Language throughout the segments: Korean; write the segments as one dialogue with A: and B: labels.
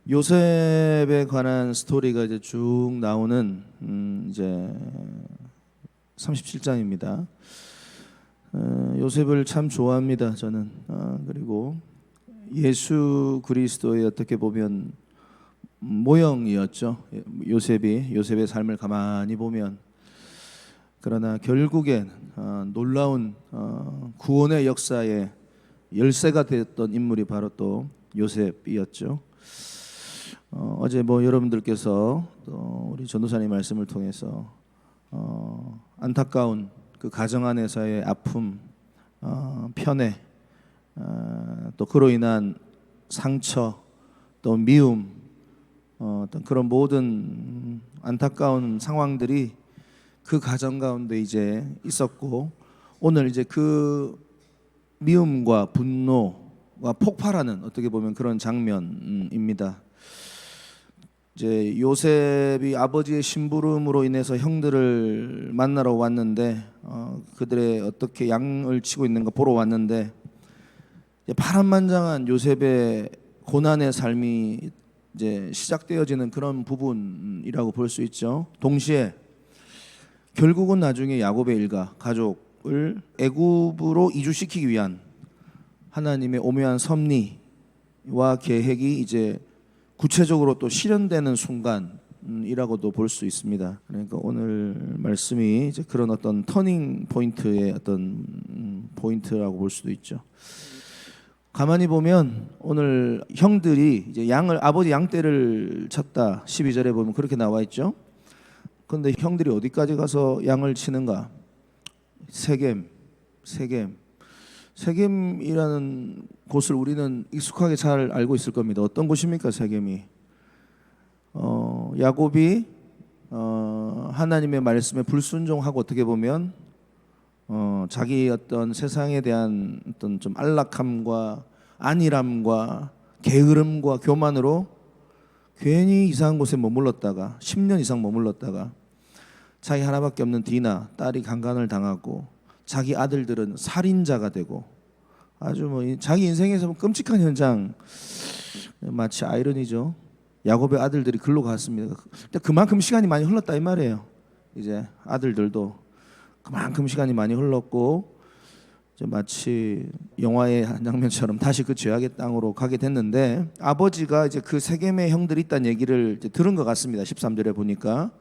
A: 요셉에 관한 스토리가 이제 쭉 나오는 이제 37장입니다. 요셉을 참 좋아합니다, 저는. 그리고 예수 그리스도의 어떻게 보면 모형이었죠. 요셉의 삶을 가만히 보면. 그러나 결국엔 놀라운 구원의 역사의 열쇠가 됐던 인물이 바로 또 요셉이었죠. 어제 여러분들께서 또 우리 전도사님 말씀을 통해서 안타까운 그 가정 안에서의 아픔, 편애, 또 그로 인한 상처, 또 미움, 어떤 그런 모든 안타까운 상황들이 그 가정 가운데 이제 있었고, 오늘 이제 그 미움과 분노가 폭발하는 어떻게 보면 그런 장면입니다. 이제 요셉이 아버지의 심부름으로 인해서 형들을 만나러 왔는데 그들의 어떻게 양을 치고 있는 거 보러 왔는데, 파란만장한 요셉의 고난의 삶이 이제 시작되어지는 그런 부분이라고 볼 수 있죠. 동시에 결국은 나중에 야곱의 일가 가족을 애굽으로 이주시키기 위한 하나님의 오묘한 섭리와 계획이 이제 구체적으로 또 실현되는 순간이라고도 볼 수 있습니다. 그러니까 오늘 말씀이 이제 그런 어떤 터닝 포인트의 어떤 포인트라고 볼 수도 있죠. 가만히 보면 오늘 형들이 이제 아버지 양떼를 쳤다 12절에 보면 그렇게 나와 있죠. 그런데 형들이 어디까지 가서 양을 치는가? 세겜이라는 곳을 우리는 익숙하게 잘 알고 있을 겁니다. 어떤 곳입니까, 세겜이? 야곱이 하나님의 말씀에 불순종하고 어떻게 보면 자기 어떤 세상에 대한 어떤 좀 안락함과 안일함과 게으름과 교만으로 괜히 이상한 곳에 머물렀다가 10년 이상 머물렀다가 자기 하나밖에 없는 디나 딸이 강간을 당하고 자기 아들들은 살인자가 되고 아주 자기 인생에서 끔찍한 현장, 마치 아이러니죠. 야곱의 아들들이 글로 갔습니다. 그만큼 시간이 많이 흘렀다 이 말이에요. 이제 아들들도 그만큼 시간이 많이 흘렀고 마치 영화의 한 장면처럼 다시 그 죄악의 땅으로 가게 됐는데, 아버지가 이제 그 세겜의 형들이 있다는 얘기를 이제 들은 것 같습니다. 13절에 보니까.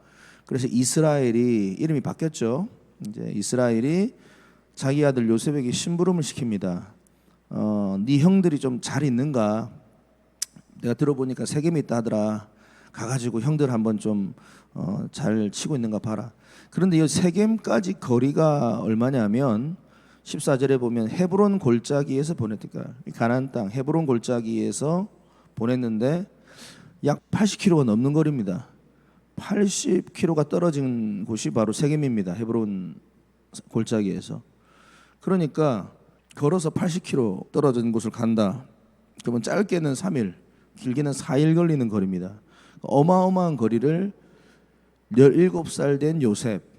A: 그래서 이스라엘이 이름이 바뀌었죠. 이제 이스라엘이 자기 아들 요셉에게 심부름을 시킵니다. 네 형들이 좀 잘 있는가? 내가 들어보니까 세겜에 있다 하더라. 가가지고 형들 한번 좀 잘 치고 있는가 봐라. 그런데 이 세겜까지 거리가 얼마냐면 14절에 보면 헤브론 골짜기에서 보냈니까 가나안 땅 헤브론 골짜기에서 보냈는데 약 80km가 넘는 거리입니다. 80km가 떨어진 곳이 바로 세겜입니다. 헤브론 골짜기에서. 그러니까 걸어서 80km 떨어진 곳을 간다. 그러면 짧게는 3일, 길게는 4일 걸리는 거리입니다. 어마어마한 거리를 17살 된 요셉에게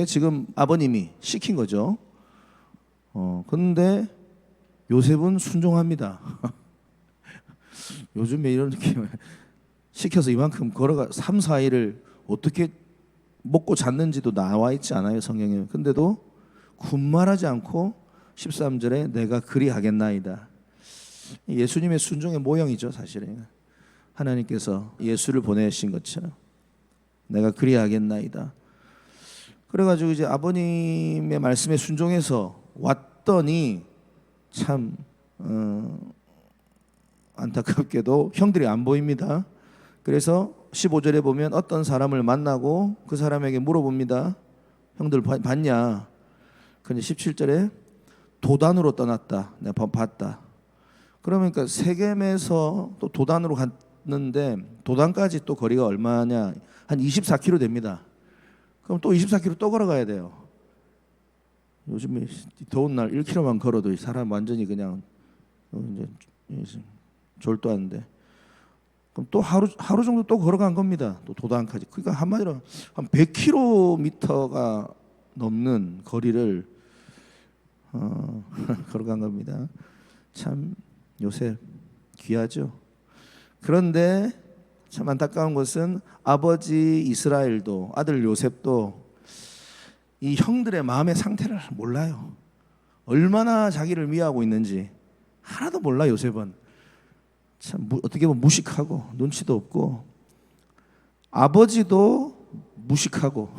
A: 지금 아버님이 시킨 거죠. 그런데 요셉은 순종합니다. 요즘에 이렇게 시켜서 이만큼 걸어가 3, 4일을 어떻게 먹고 잤는지도 나와 있지 않아요, 성경에. 근데도 군말하지 않고 13절에 내가 그리하겠나이다. 예수님의 순종의 모형이죠, 사실은. 하나님께서 예수를 보내신 것처럼 내가 그리하겠나이다. 그래가지고 이제 아버님의 말씀에 순종해서 왔더니 참 안타깝게도 형들이 안 보입니다. 그래서 15절에 보면 어떤 사람을 만나고 그 사람에게 물어봅니다. 형들 봤냐? 근데 17절에 도단으로 떠났다. 내가 봤다. 그러니까 세겜에서 또 도단으로 갔는데 도단까지 또 거리가 얼마냐? 한 24km 됩니다. 그럼 또 24km 또 걸어가야 돼요. 요즘에 더운 날 1km만 걸어도 사람 완전히 그냥 이제 졸도하는데, 그럼 또 하루 정도 또 걸어간 겁니다. 또 도단까지. 그러니까 한마디로 한 100km가 넘는 거리를 걸어간 겁니다. 참 요셉 귀하죠. 그런데 참 안타까운 것은 아버지 이스라엘도 아들 요셉도 이 형들의 마음의 상태를 몰라요. 얼마나 자기를 미워하고 있는지 하나도 몰라. 요셉은 참 어떻게 보면 무식하고 눈치도 없고, 아버지도 무식하고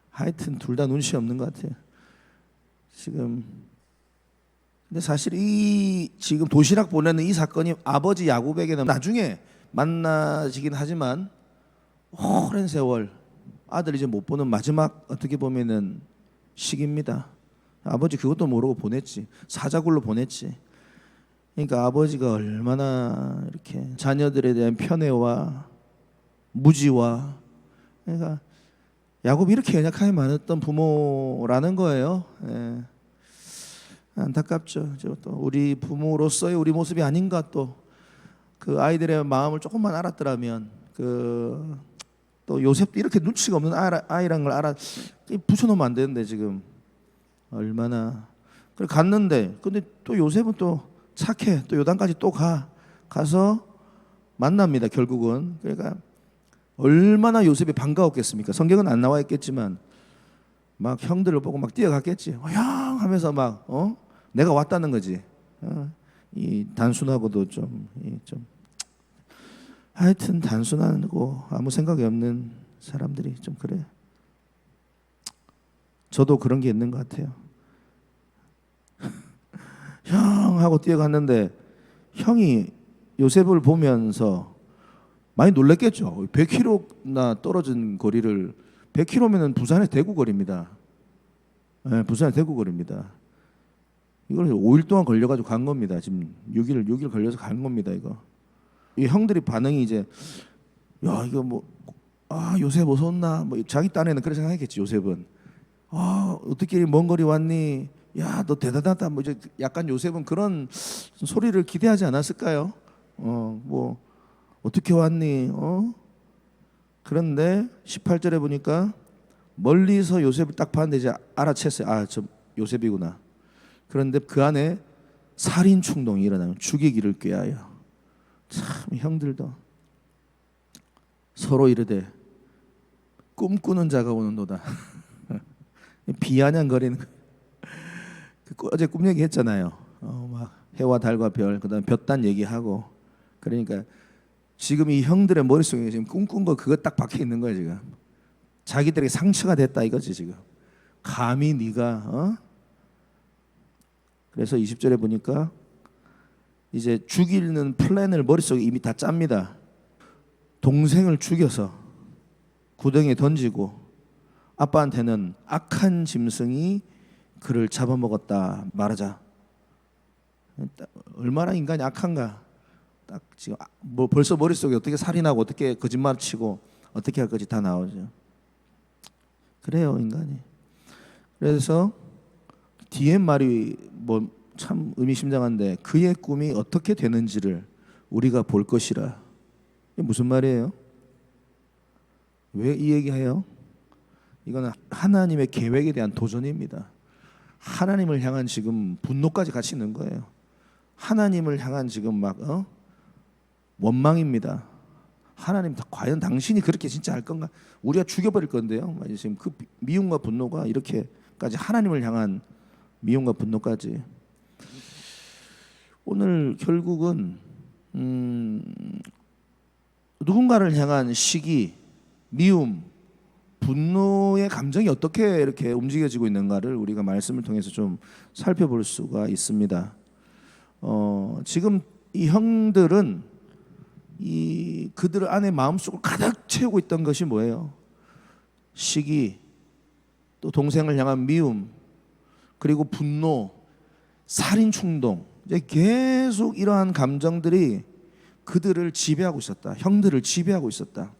A: 하여튼 둘 다 눈치 없는 것 같아요 지금. 근데 사실 이 지금 도시락 보내는 이 사건이 아버지 야곱에게는 나중에 만나지긴 하지만 오랜 세월 아들 이제 못 보는 마지막 어떻게 보면은 시기입니다. 아버지 그것도 모르고 보냈지. 사자굴로 보냈지. 그러니까 아버지가 얼마나 이렇게 자녀들에 대한 편애와 무지와, 그러니까 야곱이 이렇게 연약하게 많았던 부모라는 거예요. 예. 안타깝죠. 또 우리 부모로서의 우리 모습이 아닌가. 또 그 아이들의 마음을 조금만 알았더라면, 또 요셉도 이렇게 눈치가 없는 아이란 걸 붙여놓으면 안 되는데 지금 얼마나. 그래 갔는데, 근데 또 요셉은 또 착해. 또 요단까지 또 가서 만납니다 결국은. 그러니까 얼마나 요셉이 반가웠겠습니까. 성경은 안 나와 있겠지만 막 형들을 보고 막 뛰어갔겠지. 형 하면서 막 내가 왔다는 거지. 이 단순하고도 좀 하여튼 단순하고 아무 생각이 없는 사람들이 좀 그래. 저도 그런 게 있는 것 같아요. 형 하고 뛰어갔는데 형이 요셉을 보면서 많이 놀랬겠죠. 100km나 떨어진 거리를, 100km면은 부산의 대구 거리입니다. 네, 부산의 대구 거리입니다. 이걸 5일 동안 걸려가지고 간 겁니다. 지금 6일 걸려서 간 겁니다. 이거. 이 형들이 반응이 이제 야 이거 뭐 요셉 어서 온나 뭐 자기 딴에는 그렇게 생각했겠지. 요셉은 어떻게 먼 거리 왔니? 야 너 대단하다. 뭐 이제 약간 요셉은 그런 소리를 기대하지 않았을까요? 뭐 어떻게 왔니? 그런데 18절에 보니까 멀리서 요셉을 딱 봤는데 이제 알아챘어요. 저 요셉이구나. 그런데 그 안에 살인 충동이 일어나면 죽이기를 꾀하여. 참 형들도 서로 이르되 꿈꾸는 자가 오는도다. 비아냥거리는. 어제 꿈 얘기했잖아요. 막 해와 달과 별, 그다음 볕단 얘기하고. 그러니까 지금 이 형들의 머릿속에 지금 꿈꾼 거 그거 딱 박혀 있는 거예요 지금. 자기들에게 상처가 됐다 이거지 지금. 감히 네가 그래서 20절에 보니까 이제 죽이는 플랜을 머릿속에 이미 다 짭니다. 동생을 죽여서 구덩이에 던지고 아빠한테는 악한 짐승이 그를 잡아먹었다 말하자. 얼마나 인간이 악한가. 딱 지금 뭐 벌써 머릿속에 어떻게 살인하고 어떻게 거짓말 치고 어떻게 할 거지 다 나오죠. 그래요 인간이. 그래서 뒤에 말이 뭐 참 의미심장한데, 그의 꿈이 어떻게 되는지를 우리가 볼 것이라. 이게 무슨 말이에요? 왜 이 얘기해요? 이거는 하나님의 계획에 대한 도전입니다. 하나님을 향한 지금 분노까지 같이 있는 거예요. 하나님을 향한 지금 막 원망입니다. 하나님 과연 당신이 그렇게 진짜 할 건가? 우리가 죽여버릴 건데요. 지금 그 미움과 분노가 이렇게까지, 하나님을 향한 미움과 분노까지. 오늘 결국은 누군가를 향한 시기, 미움, 분노의 감정이 어떻게 이렇게 움직여지고 있는가를 우리가 말씀을 통해서 좀 살펴볼 수가 있습니다. 지금 이 형들은 그들 안에 마음속을 가득 채우고 있던 것이 뭐예요? 시기, 또 동생을 향한 미움, 그리고 분노, 살인 충동. 이제 계속 이러한 감정들이 그들을 지배하고 있었다. 형들을 지배하고 있었다.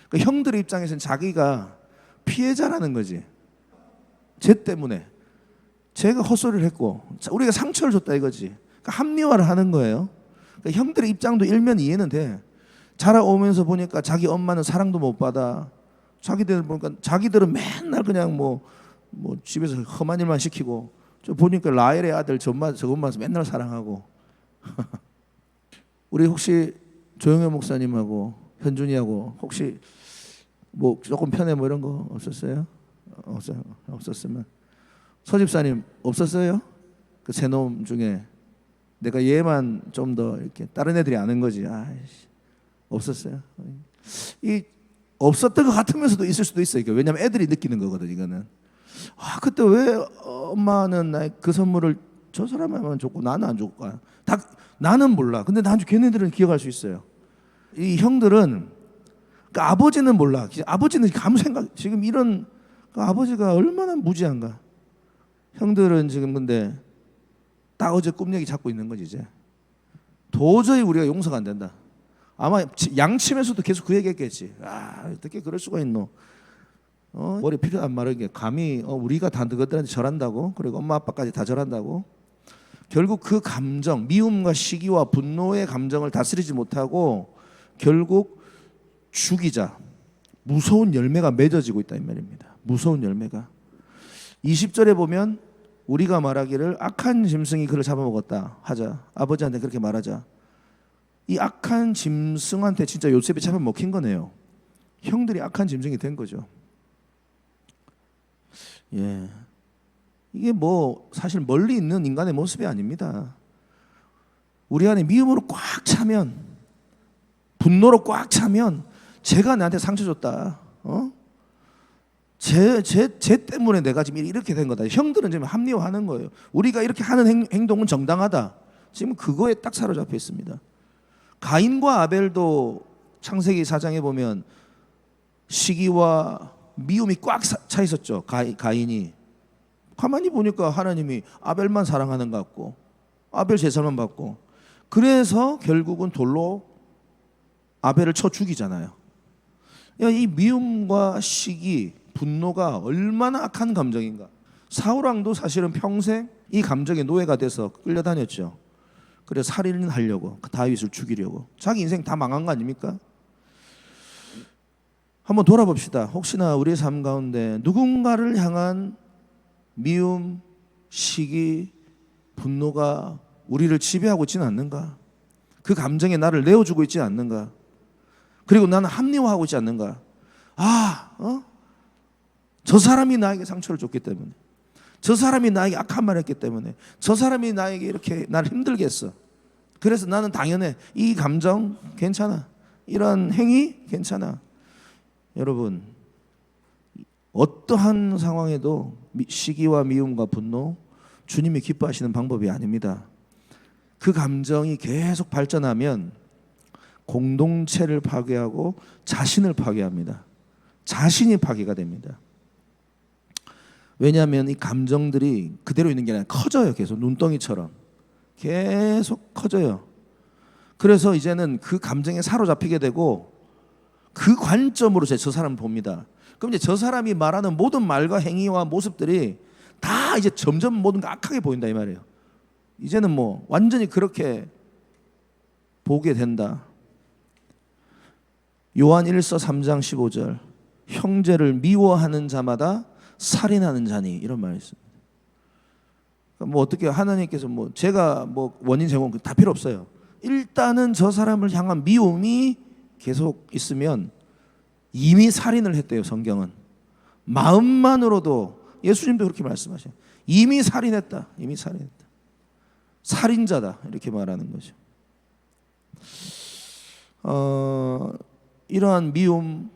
A: 그러니까 형들의 입장에서는 자기가 피해자라는 거지. 쟤 때문에 쟤가 헛소리를 했고 우리가 상처를 줬다 이거지. 그러니까 합리화를 하는 거예요. 그러니까 형들의 입장도 일면 이해는 돼. 자라오면서 보니까 자기 엄마는 사랑도 못 받아. 자기들은 맨날 그냥 뭐 집에서 험한 일만 시키고, 저 보니까 라헬의 아들 저것만 맨날 사랑하고. 우리 혹시 조영현 목사님하고 현준이하고 혹시 뭐 조금 편해 뭐 이런 거 없었어요? 없었으면 서집사님 없었어요? 그 세 놈 중에 내가 얘만 좀 더 이렇게 다른 애들이 아는 거지. 아이씨, 없었어요. 이 없었던 것 같으면서도 있을 수도 있어요. 왜냐하면 애들이 느끼는 거거든. 이거는 그때 왜 엄마는 나 그 선물을 저 사람에만 줬고 나는 안 줬을까? 다 나는 몰라. 근데 나중에 걔네들은 기억할 수 있어요. 이 형들은 그러니까 아버지는 몰라. 아버지는 아무 생각 지금 이런 아버지가 얼마나 무지한가. 형들은 지금 근데 딱 어제 꿈 얘기 잡고 있는 거지 이제. 도저히 우리가 용서가 안 된다. 아마 양치면서도 계속 그 얘기했겠지. 어떻게 그럴 수가 있노? 머리 피가 안 마르게 감히 우리가 다 너희들한테 절한다고? 그리고 엄마 아빠까지 다 절한다고? 결국 그 감정, 미움과 시기와 분노의 감정을 다스리지 못하고 결국 죽이자. 무서운 열매가 맺어지고 있다 이 말입니다. 무서운 열매가. 20절에 보면 우리가 말하기를 악한 짐승이 그를 잡아먹었다 하자. 아버지한테 그렇게 말하자. 이 악한 짐승한테 진짜 요셉이 잡아먹힌 거네요. 형들이 악한 짐승이 된 거죠. 예, 이게 뭐 사실 멀리 있는 인간의 모습이 아닙니다. 우리 안에 미움으로 꽉 차면, 분노로 꽉 차면 쟤가 나한테 상처 줬다. 쟤 때문에 내가 지금 이렇게 된 거다. 형들은 지금 합리화하는 거예요. 우리가 이렇게 하는 행동은 정당하다. 지금 그거에 딱 사로잡혀 있습니다. 가인과 아벨도 창세기 4장에 보면 시기와 미움이 꽉 차 있었죠. 가인이 가만히 보니까 하나님이 아벨만 사랑하는 것 같고 아벨 제사만 받고 그래서 결국은 돌로 아벨을 쳐 죽이잖아요. 이 미움과 시기, 분노가 얼마나 악한 감정인가. 사울왕도 사실은 평생 이 감정의 노예가 돼서 끌려다녔죠. 그래서 살인하려고 다윗을 죽이려고. 자기 인생 다 망한 거 아닙니까? 한번 돌아봅시다. 혹시나 우리의 삶 가운데 누군가를 향한 미움, 시기, 분노가 우리를 지배하고 있지는 않는가? 그 감정에 나를 내어주고 있지 않는가? 그리고 나는 합리화하고 있지 않는가? 저 사람이 나에게 상처를 줬기 때문에, 저 사람이 나에게 악한 말을 했기 때문에, 저 사람이 나에게 이렇게 나를 힘들게 했어. 그래서 나는 당연해. 이 감정 괜찮아. 이런 행위 괜찮아. 여러분, 어떠한 상황에도 시기와 미움과 분노, 주님이 기뻐하시는 방법이 아닙니다. 그 감정이 계속 발전하면 공동체를 파괴하고 자신을 파괴합니다. 자신이 파괴가 됩니다. 왜냐하면 이 감정들이 그대로 있는 게 아니라 커져요. 계속 눈덩이처럼 계속 커져요. 그래서 이제는 그 감정에 사로잡히게 되고 그 관점으로 저 사람을 봅니다. 그럼 이제 저 사람이 말하는 모든 말과 행위와 모습들이 다 이제 점점 모든 게 악하게 보인다 이 말이에요. 이제는 뭐 완전히 그렇게 보게 된다. 요한 1서 3장 15절 형제를 미워하는 자마다 살인하는 자니 이런 말이 있습니다. 뭐 어떻게 하나님께서 뭐 제가 뭐 원인 제공 다 필요 없어요. 일단은 저 사람을 향한 미움이 계속 있으면 이미 살인을 했대요. 성경은 마음만으로도 예수님도 그렇게 말씀하셔요. 이미 살인했다. 이미 살인했다. 살인자다 이렇게 말하는 거죠. 이러한 미움,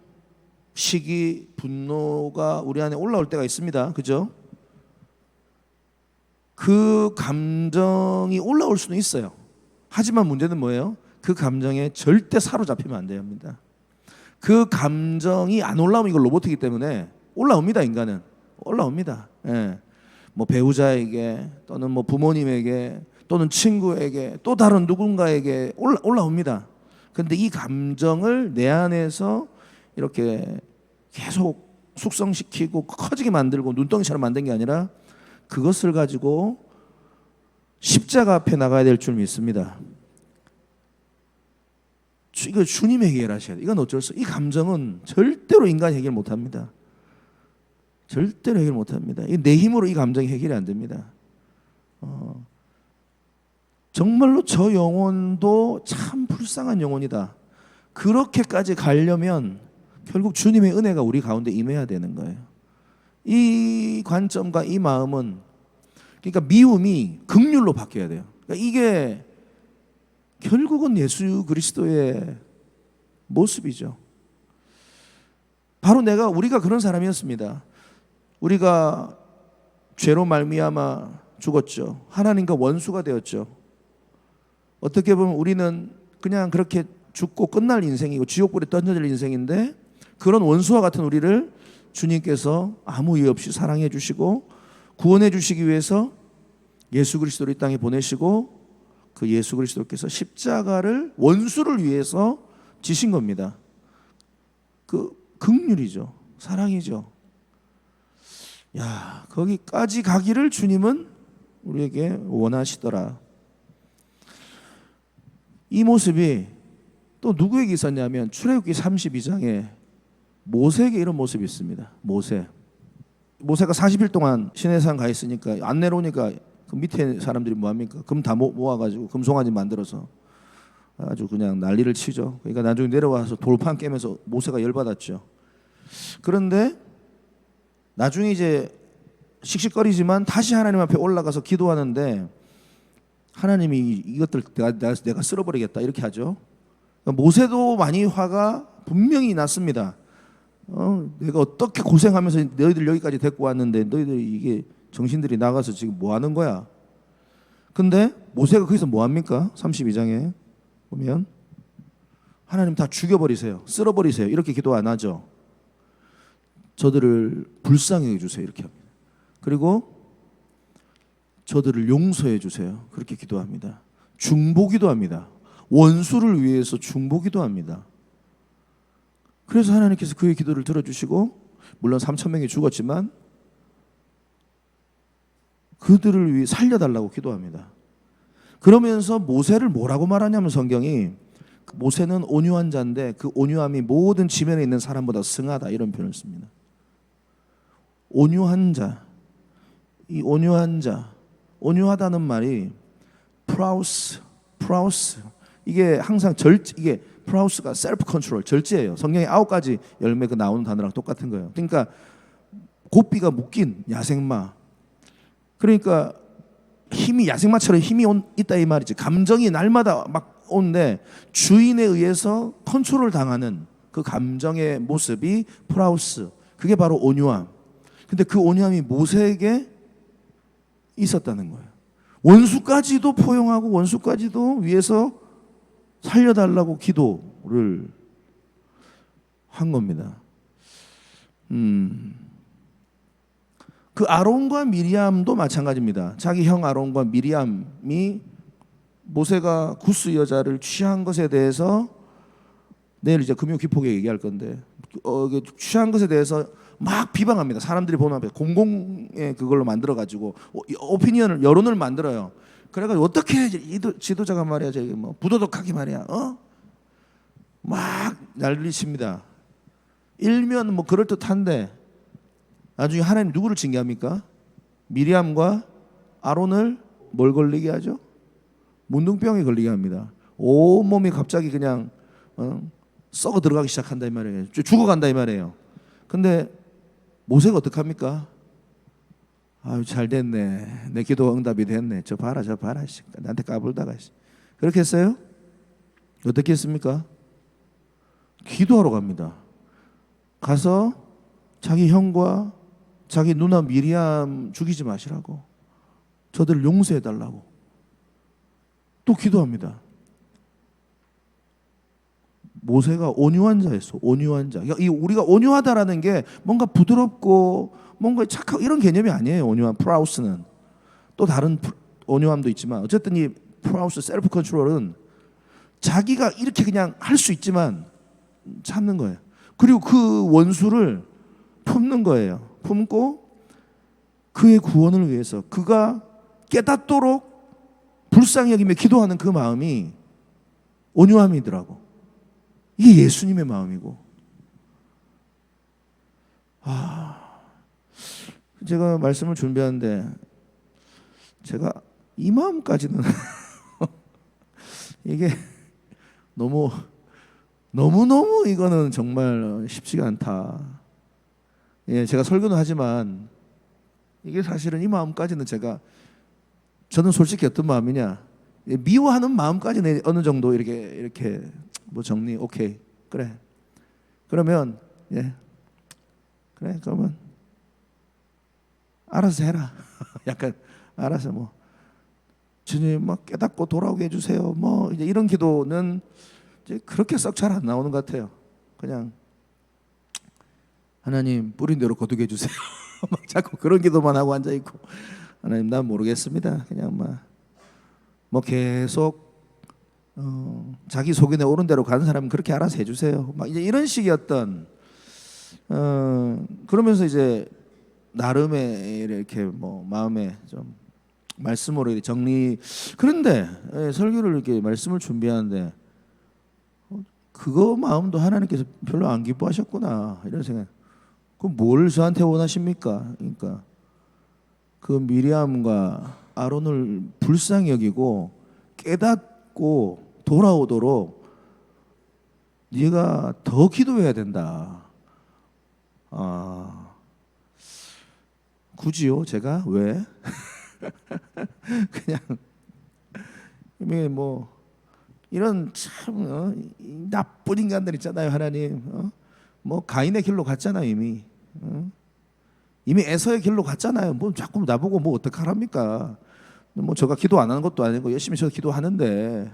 A: 시기, 분노가 우리 안에 올라올 때가 있습니다. 그죠? 그 감정이 올라올 수는 있어요. 하지만 문제는 뭐예요? 그 감정에 절대 사로잡히면 안 됩니다. 그 감정이 안 올라오면 이거 로봇이기 때문에 올라옵니다. 인간은 올라옵니다. 예. 뭐 배우자에게 또는 뭐 부모님에게 또는 친구에게 또 다른 누군가에게 올라옵니다. 그런데 이 감정을 내 안에서 이렇게 계속 숙성시키고 커지게 만들고 눈덩이처럼 만든 게 아니라 그것을 가지고 십자가 앞에 나가야 될 줄 믿습니다. 이거 주님이 해결하셔야 돼요. 이건 어쩔 수. 이 감정은 절대로 인간이 해결 못합니다. 절대로 해결 못합니다. 내 힘으로 이 감정이 해결이 안 됩니다. 정말로 저 영혼도 참 불쌍한 영혼이다. 그렇게까지 가려면 결국 주님의 은혜가 우리 가운데 임해야 되는 거예요. 이 관점과 이 마음은, 그러니까 미움이 긍휼로 바뀌어야 돼요. 그러니까 이게 결국은 예수 그리스도의 모습이죠. 바로 우리가 그런 사람이었습니다. 우리가 죄로 말미암아 죽었죠. 하나님과 원수가 되었죠. 어떻게 보면 우리는 그냥 그렇게 죽고 끝날 인생이고 지옥불에 던져질 인생인데, 그런 원수와 같은 우리를 주님께서 아무 이유 없이 사랑해 주시고 구원해 주시기 위해서 예수 그리스도를 이 땅에 보내시고, 그 예수 그리스도께서 십자가를 원수를 위해서 지신 겁니다. 그 긍휼이죠. 사랑이죠. 야, 거기까지 가기를 주님은 우리에게 원하시더라. 이 모습이 또 누구에게 있었냐면 출애굽기 32장에 모세에게 이런 모습이 있습니다. 모세가 40일 동안 시내산 가 있으니까 안 내려오니까 그 밑에 사람들이 뭐합니까? 금 다 모아가지고 금송아지 만들어서 아주 그냥 난리를 치죠. 그러니까 나중에 내려와서 돌판 깨면서 모세가 열받았죠. 그런데 나중에 이제 씩씩거리지만 다시 하나님 앞에 올라가서 기도하는데 하나님이 이것들 내가 쓸어버리겠다 이렇게 하죠. 모세도 많이 화가 분명히 났습니다. 내가 어떻게 고생하면서 너희들 여기까지 데리고 왔는데 너희들이 이게 정신들이 나가서 지금 뭐 하는 거야? 근데 모세가 거기서 뭐 합니까? 32장에 보면 하나님 다 죽여버리세요. 쓸어버리세요. 이렇게 기도 안 하죠. 저들을 불쌍히 해주세요. 이렇게 합니다. 그리고 저들을 용서해 주세요. 그렇게 기도합니다. 중보기도 합니다. 원수를 위해서 중보기도 합니다. 그래서 하나님께서 그의 기도를 들어주시고, 물론 3,000명이 죽었지만 그들을 위해 살려달라고 기도합니다. 그러면서 모세를 뭐라고 말하냐면 성경이 모세는 온유한 자인데 그 온유함이 모든 지면에 있는 사람보다 승하다 이런 표현을 씁니다. 온유한 자, 이 온유한 자, 온유하다는 말이 프라우스 이게 항상 이게 프라우스가 셀프 컨트롤 절제예요. 성경에 9가지 열매가 나오는 단어랑 똑같은 거예요. 그러니까 고삐가 묶인 야생마, 그러니까 힘이 야생마처럼 힘이 있다 이 말이지. 감정이 날마다 막 오는데 주인에 의해서 컨트롤 당하는 그 감정의 모습이 프라우스, 그게 바로 온유함. 근데 그 온유함이 모세에게 있었다는 거예요. 원수까지도 포용하고 원수까지도 위해서 살려달라고 기도를 한 겁니다. 그 아론과 미리암도 마찬가지입니다. 자기 형 아론과 미리암이 모세가 구스 여자를 취한 것에 대해서 내일 이제 금요 기폭에 얘기할 건데 취한 것에 대해서 막 비방합니다. 사람들이 보는 앞에 공공의 그걸로 만들어 가지고 오피니언을 여론을 만들어요. 그래가지고 어떻게 지도자가 말이야 저기 뭐 부도덕하게 말이야 막 난리칩니다. 일면 뭐 그럴 듯한데 나중에 하나님 누구를 징계합니까? 미리암과 아론을 뭘 걸리게 하죠? 문둥병에 걸리게 합니다. 온 몸이 갑자기 그냥 썩어 들어가기 시작한다 이 말이에요. 죽어간다 이 말이에요. 근데 모세가 어떡합니까? 아유 잘 됐네. 내 기도가 응답이 됐네. 저 봐라 나한테 까불다가. 그렇게 했어요? 어떻게 했습니까? 기도하러 갑니다. 가서 자기 형과 자기 누나 미리암 죽이지 마시라고, 저들을 용서해 달라고 또 기도합니다. 모세가 온유한 자였어. 온유한 자. 우리가 온유하다라는 게 뭔가 부드럽고 뭔가 착하고 이런 개념이 아니에요. 온유한 프라우스는 또 다른 온유함도 있지만 어쨌든 이 프라우스 셀프 컨트롤은 자기가 이렇게 그냥 할 수 있지만 참는 거예요. 그리고 그 원수를 품는 거예요. 품고 그의 구원을 위해서 그가 깨닫도록 불쌍히 여기며 기도하는 그 마음이 온유함이더라고. 이게 예수님의 마음이고. 제가 말씀을 준비하는데 제가 이 마음까지는 이게 너무 이거는 정말 쉽지가 않다. 예, 제가 설교는 하지만 이게 사실은 이 마음까지는 저는 솔직히 어떤 마음이냐, 미워하는 마음까지는 어느 정도 이렇게 뭐 정리 오케이 그래 그러면 예 그래 그러면 알아서 해라. 약간 알아서 뭐 주님 막 깨닫고 돌아오게 해주세요. 뭐 이제 이런 기도는 이제 그렇게 썩 잘 안 나오는 것 같아요. 그냥 하나님 뿌린 대로 거두게 해주세요. 막 자꾸 그런 기도만 하고 앉아 있고 하나님 난 모르겠습니다. 그냥 뭐 계속 자기 속인에 오른 대로 가는 사람은 그렇게 알아서 해주세요. 막 이제 이런 식이었던 그러면서 이제 나름의 이렇게 뭐 마음에 좀 말씀으로 이렇게 정리. 그런데 설교를 이렇게 말씀을 준비하는데 그거 마음도 하나님께서 별로 안 기뻐하셨구나 이런 생각. 그럼 뭘 저한테 원하십니까? 그러니까 그 미리암과 아론을 불쌍히 여기고 깨닫고 돌아오도록 네가 더 기도해야 된다. 굳이요? 제가 왜? 그냥 뭐 이런 참 나쁜 인간들 있잖아요. 하나님 뭐 가인의 길로 갔잖아요. 이미 에서의 길로 갔잖아요. 뭐 자꾸 나보고 뭐 어떡하랍니까? 뭐 제가 기도 안 하는 것도 아니고 열심히 저 기도하는데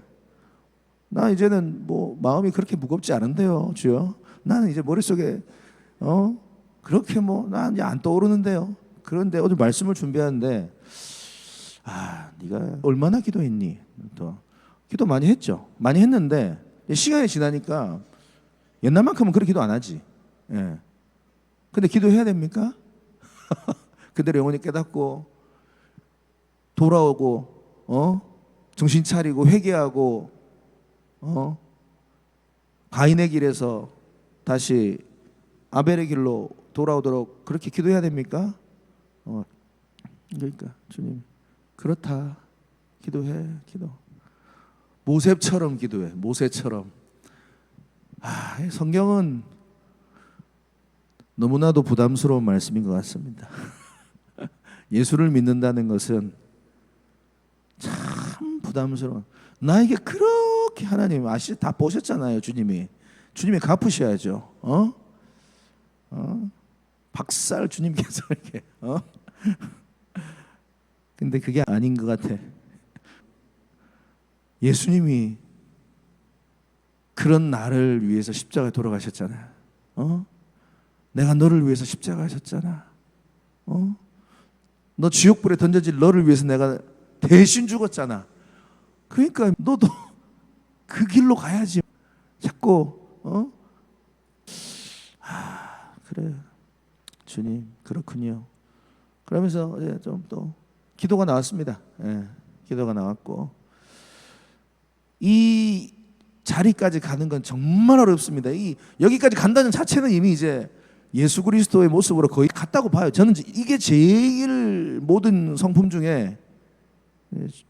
A: 나 이제는 뭐 마음이 그렇게 무겁지 않은데요, 주여. 나는 이제 머릿속에 그렇게 뭐 난 이제 안 떠오르는데요. 그런데 오늘 말씀을 준비하는데 네가 얼마나 기도했니? 또 기도 많이 했죠. 많이 했는데 시간이 지나니까 옛날만큼은 그렇게 기도 안 하지. 예. 근데 기도해야 됩니까? 그대로 영혼이 깨닫고 돌아오고 정신 차리고 회개하고 가인의 길에서 다시 아벨의 길로 돌아오도록 그렇게 기도해야 됩니까? 그러니까 주님 그렇다. 기도해. 기도. 모세처럼 기도해. 모세처럼. 성경은 너무나도 부담스러운 말씀인 것 같습니다. 예수를 믿는다는 것은 참 부담스러운. 나에게 그렇게 하나님 다 보셨잖아요. 주님이 갚으셔야죠. 박살 주님께서 이렇게 근데 그게 아닌 것 같아. 예수님이 그런 나를 위해서 십자가에 돌아가셨잖아요. 내가 너를 위해서 십자가 하셨잖아. 너 지옥불에 던져질 너를 위해서 내가 대신 죽었잖아. 그러니까 너도 그 길로 가야지. 자꾸 그래 주님 그렇군요. 그러면서 좀 또 기도가 나왔습니다. 예, 기도가 나왔고 이 자리까지 가는 건 정말 어렵습니다. 여기까지 간다는 자체는 이미 이제 예수 그리스도의 모습으로 거의 같다고 봐요. 저는 이게 제일 모든 성품 중에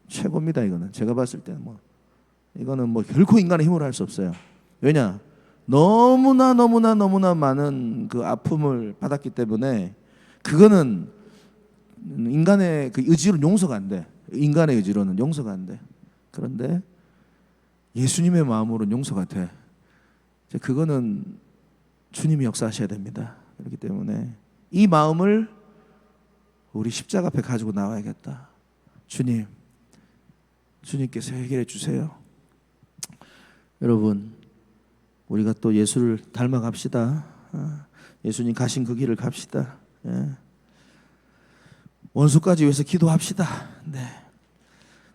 A: 최고입니다. 이거는 제가 봤을 때는 이거는 뭐 결코 인간의 힘으로 할 수 없어요. 왜냐? 너무나 많은 그 아픔을 받았기 때문에 그거는 인간의 그 의지로는 용서가 안 돼. 인간의 의지로는 용서가 안 돼. 그런데 예수님의 마음으로는 용서가 돼. 그거는 주님이 역사하셔야 됩니다. 그렇기 때문에 이 마음을 우리 십자가 앞에 가지고 나와야겠다. 주님께서 해결해 주세요. 여러분, 우리가 또 예수를 닮아갑시다. 예수님 가신 그 길을 갑시다. 원수까지 위해서 기도합시다. 네.